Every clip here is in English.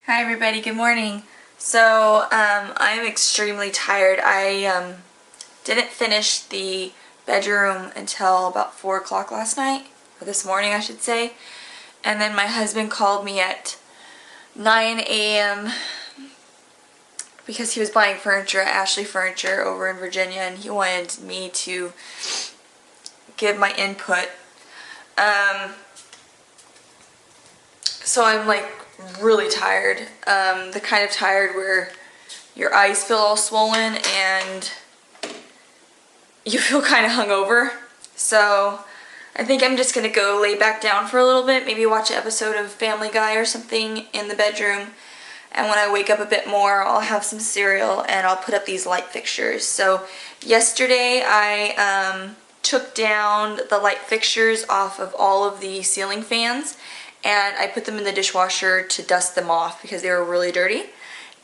Hi everybody, good morning. So I'm extremely tired. I didn't finish the bedroom until about 4 o'clock last night, or this morning I should say, and then my husband called me at 9 a.m. because he was buying furniture at Ashley Furniture over in Virginia, and he wanted me to give my input. So I'm like really tired, the kind of tired where your eyes feel all swollen and you feel kind of hungover. So I think I'm just gonna go lay back down for a little bit, maybe watch an episode of Family Guy or something in the bedroom, and when I wake up a bit more I'll have some cereal and I'll put up these light fixtures. So yesterday I took down the light fixtures off of all of the ceiling fans, and I put them in the dishwasher to dust them off because they were really dirty.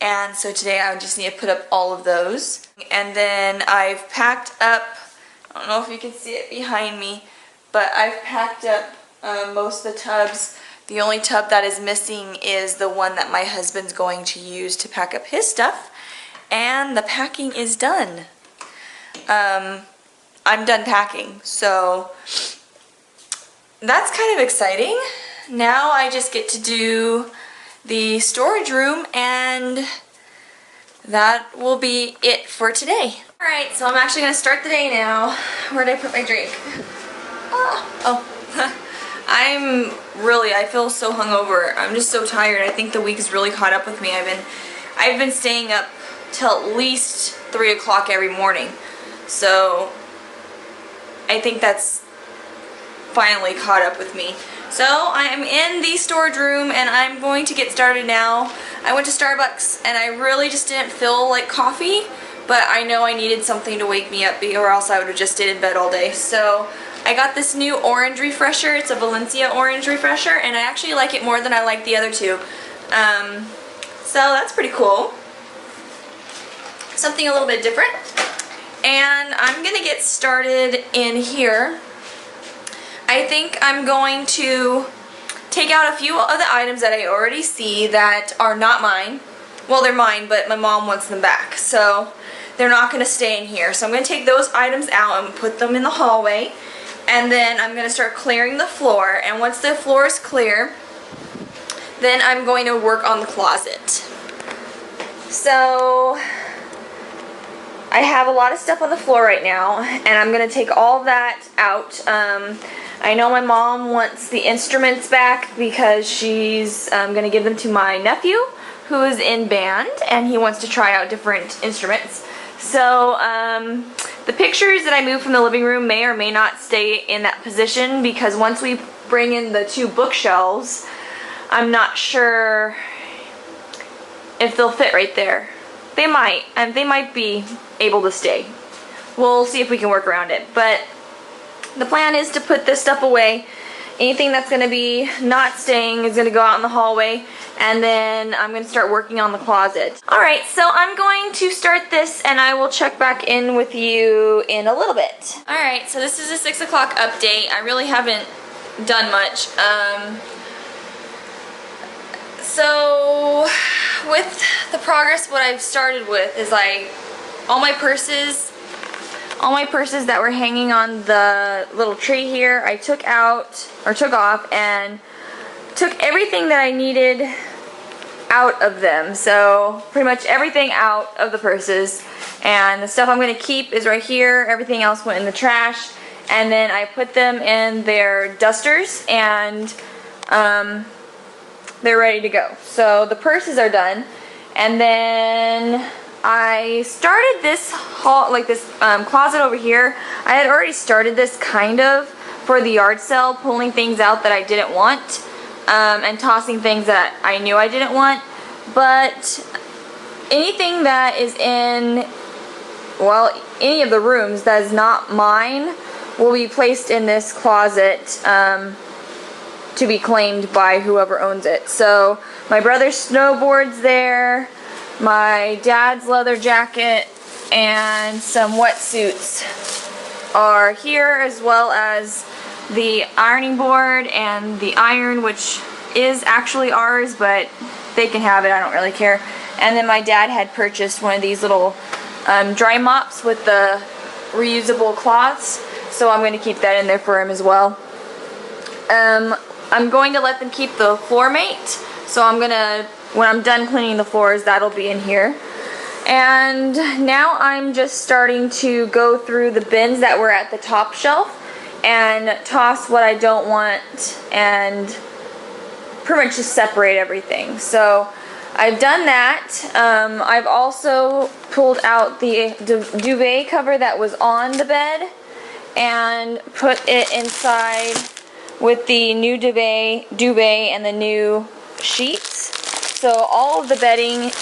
And so today I just need to put up all of those. And then I've packed up, I don't know if you can see it behind me, but I've packed up most of the tubs. The only tub that is missing is the one that my husband's going to use to pack up his stuff. And the packing is done. I'm done packing, so that's kind of exciting. Now I just get to do the storage room, and that will be it for today. Alright, so I'm actually going to start the day now. Where did I put my drink? Oh. I feel so hungover. I'm just so tired. I think the week has really caught up with me. I've been staying up till at least 3 o'clock every morning. So I think that's finally caught up with me. So I am in the storage room and I'm going to get started now. I went to Starbucks and I really just didn't feel like coffee, but I know I needed something to wake me up or else I would have just stayed in bed all day. So I got this new orange refresher. It's a Valencia orange refresher, and I actually like it more than I like the other two. So that's pretty cool. Something a little bit different. And I'm gonna get started in here. I think I'm going to take out a few of the items that I already see that are not mine. Well, they're mine, but my mom wants them back, so they're not going to stay in here. So I'm going to take those items out and put them in the hallway, and then I'm going to start clearing the floor. And once the floor is clear, then I'm going to work on the closet. So I have a lot of stuff on the floor right now, and I'm going to take all that out. I know my mom wants the instruments back because she's going to give them to my nephew who is in band, and he wants to try out different instruments. So the pictures that I moved from the living room may or may not stay in that position, because once we bring in the 2 bookshelves, I'm not sure if they'll fit right there. They might, and they might be able to stay. We'll see if we can work around it, but the plan is to put this stuff away. Anything that's going to be not staying is going to go out in the hallway, and then I'm going to start working on the closet. Alright, so I'm going to start this and I will check back in with you in a little bit. Alright, so this is a 6 o'clock update. I really haven't done much. So with the progress, what I've started with is all my purses that were hanging on the little tree here, I took off and took everything that I needed out of them. So pretty much everything out of the purses, and the stuff I'm going to keep is right here. Everything else went in the trash, and then I put them in their dusters, and they're ready to go. So the purses are done, and then I started this closet over here. I had already started this kind of for the yard sale, pulling things out that I didn't want, and tossing things that I knew I didn't want. But anything that is in, well, any of the rooms that is not mine will be placed in this closet to be claimed by whoever owns it. So my brother's snowboard's there, my dad's leather jacket, and some wetsuits are here, as well as the ironing board and the iron, which is actually ours, but they can have it, I don't really care. And then my dad had purchased one of these little dry mops with the reusable cloths, so I'm going to keep that in there for him as well. I'm going to let them keep the floor mate, so I'm going to, when I'm done cleaning the floors, that'll be in here. And now I'm just starting to go through the bins that were at the top shelf and toss what I don't want and pretty much just separate everything. So I've done that. I've also pulled out the duvet cover that was on the bed and put it inside with the new duvet and the new sheets. So all of the bedding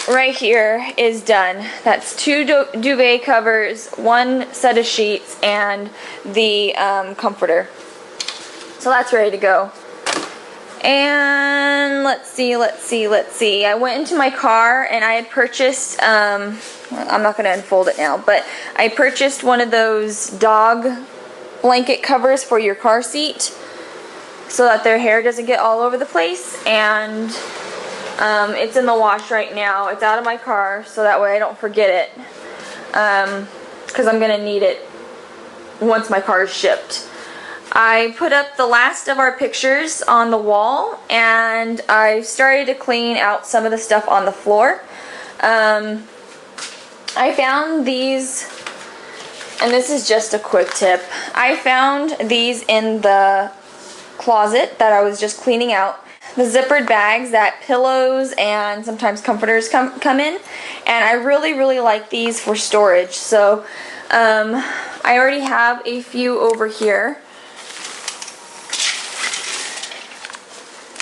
right here is done. That's 2 duvet covers, 1 set of sheets, and the comforter. So that's ready to go. And let's see. I went into my car and I had purchased, I'm not going to unfold it now, but I purchased one of those dog blanket covers for your car seat so that their hair doesn't get all over the place. And it's in the wash right now. It's out of my car, so that way I don't forget it, because I'm going to need it once my car is shipped. I put up the last of our pictures on the wall, and I started to clean out some of the stuff on the floor. I found these, and this is just a quick tip. I found these in the closet that I was just cleaning out. The zippered bags that pillows and sometimes comforters come in, and I really like these for storage. So I already have a few over here.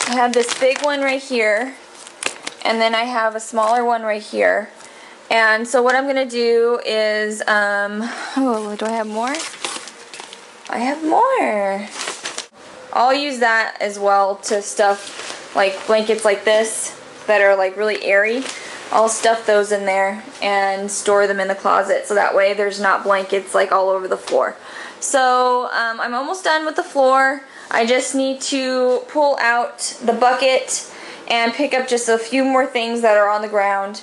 I have this big one right here, and then I have a smaller one right here. And so what I'm gonna do is, oh, do I have more? I have more. I'll use that as well to stuff like blankets like this that are like really airy. I'll stuff those in there and store them in the closet, so that way there's not blankets like all over the floor. So I'm almost done with the floor. I just need to pull out the bucket and pick up just a few more things that are on the ground,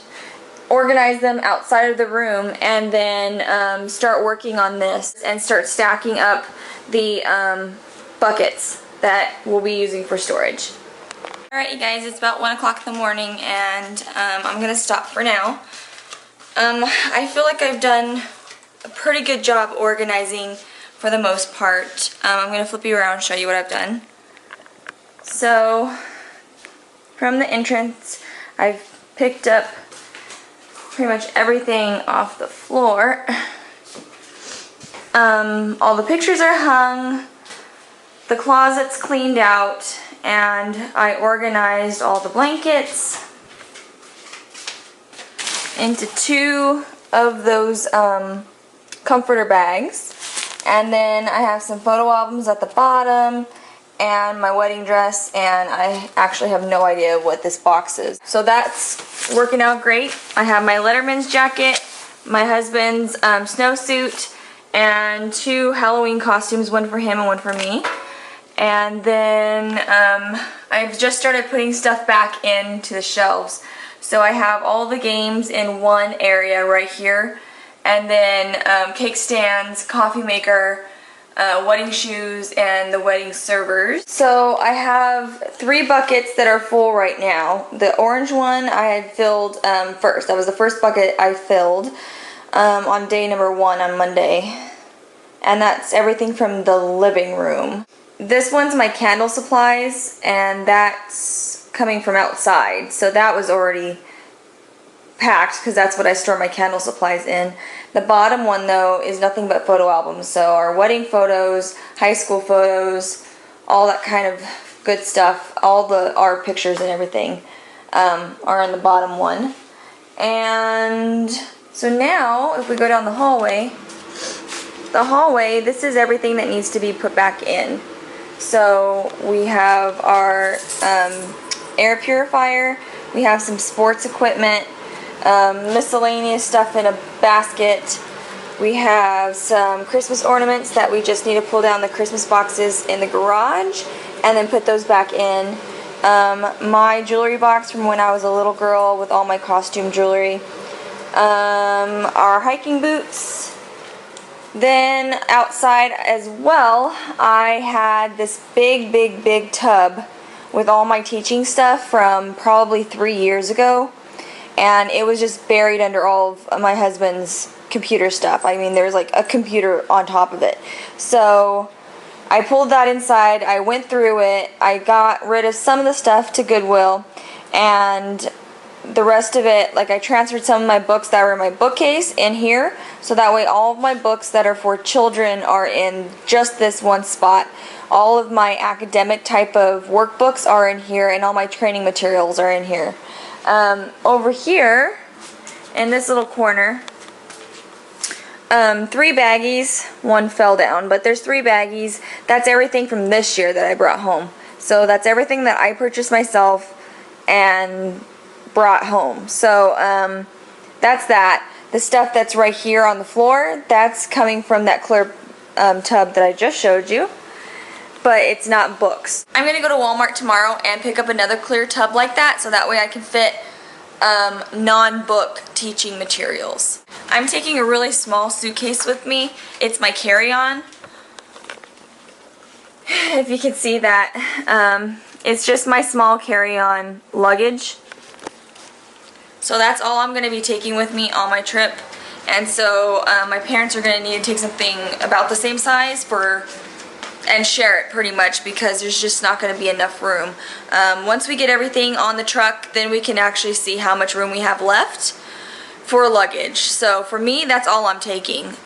organize them outside of the room, and then start working on this and start stacking up the buckets that we'll be using for storage. Alright you guys, it's about 1 o'clock in the morning, and I'm going to stop for now. I feel like I've done a pretty good job organizing for the most part. I'm going to flip you around and show you what I've done. So, from the entrance, I've picked up pretty much everything off the floor. All the pictures are hung, the closet's cleaned out, and I organized all the blankets into 2 of those comforter bags. And then I have some photo albums at the bottom and my wedding dress, and I actually have no idea what this box is. So that's working out great. I have my Letterman's jacket, my husband's snowsuit, and 2 Halloween costumes, one for him and one for me. And then I've just started putting stuff back into the shelves. So I have all the games in one area right here, and then cake stands, coffee maker, wedding shoes, and the wedding servers. So I have 3 buckets that are full right now. The orange one I had filled first. That was the first bucket I filled on day number 1 on Monday. And that's everything from the living room. This one's my candle supplies, and that's coming from outside. So that was already packed because that's what I store my candle supplies in. The bottom one though is nothing but photo albums. So our wedding photos, high school photos, all that kind of good stuff, all our pictures and everything are in the bottom one. And so now if we go down the hallway, this is everything that needs to be put back in. So we have our air purifier, we have some sports equipment, miscellaneous stuff in a basket. We have some Christmas ornaments that we just need to pull down the Christmas boxes in the garage and then put those back in. my jewelry box from when I was a little girl with all my costume jewelry, our hiking boots. Then outside as well, I had this big tub with all my teaching stuff from probably 3 years ago, and it was just buried under all of my husband's computer stuff. I mean, there's like a computer on top of it. So I pulled that inside, I went through it, I got rid of some of the stuff to Goodwill, and the rest of it, like, I transferred some of my books that were in my bookcase in here, so that way all of my books that are for children are in just this one spot. All of my academic type of workbooks are in here, and all my training materials are in here. Over here, in this little corner, 3 baggies. One fell down, but there's 3 baggies. That's everything from this year that I brought home. So that's everything that I purchased myself and brought home. So that's that. The stuff that's right here on the floor, that's coming from that clear tub that I just showed you, but it's not books. I'm gonna go to Walmart tomorrow and pick up another clear tub like that, so that way I can fit non-book teaching materials. I'm taking a really small suitcase with me. It's my carry-on. If you can see that, it's just my small carry-on luggage. So that's all I'm going to be taking with me on my trip. And so my parents are going to need to take something about the same size and share it pretty much, because there's just not going to be enough room. Once we get everything on the truck, then we can actually see how much room we have left for luggage. So for me, that's all I'm taking.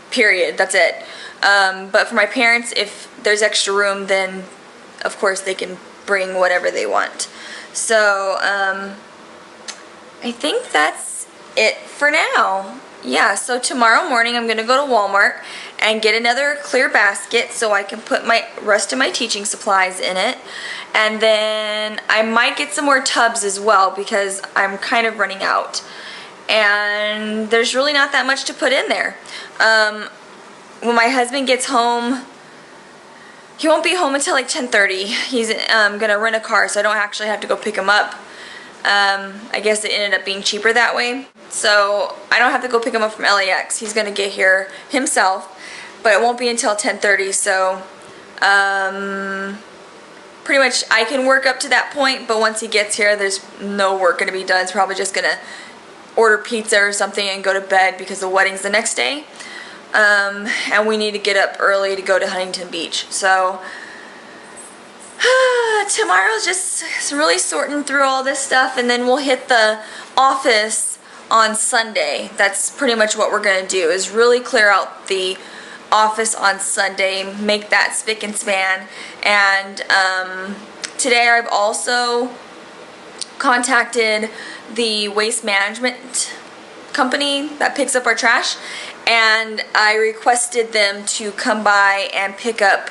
Period. That's it. But for my parents, if there's extra room, then of course they can bring whatever they want. So I think that's it for now. Yeah, so tomorrow morning I'm going to go to Walmart and get another clear basket so I can put my rest of my teaching supplies in it. And then I might get some more tubs as well, because I'm kind of running out. And there's really not that much to put in there. When my husband gets home, he won't be home until like 10:30. He's going to rent a car, so I don't actually have to go pick him up. I guess it ended up being cheaper that way. So I don't have to go pick him up from LAX. He's going to get here himself, but it won't be until 10:30. So pretty much I can work up to that point, but once he gets here, there's no work going to be done. It's probably just going to order pizza or something and go to bed, because the wedding's the next day. And we need to get up early to go to Huntington Beach. So tomorrow's just really sorting through all this stuff, and then we'll hit the office on Sunday. That's pretty much what we're going to do, is really clear out the office on Sunday, make that spick and span. And today I've also contacted the waste management company that picks up our trash, and I requested them to come by and pick up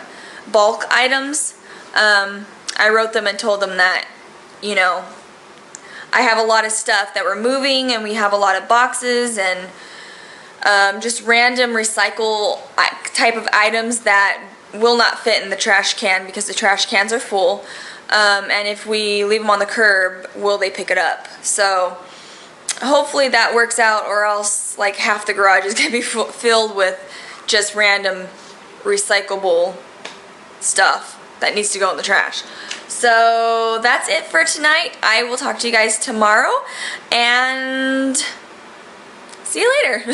bulk items. I wrote them and told them that, you know, I have a lot of stuff that we're moving, and we have a lot of boxes and just random recycle type of items that will not fit in the trash can because the trash cans are full. And if we leave them on the curb, will they pick it up? So hopefully that works out, or else like half the garage is going to be filled with just random recyclable stuff that needs to go in the trash. So that's it for tonight. I will talk to you guys tomorrow, and see you later.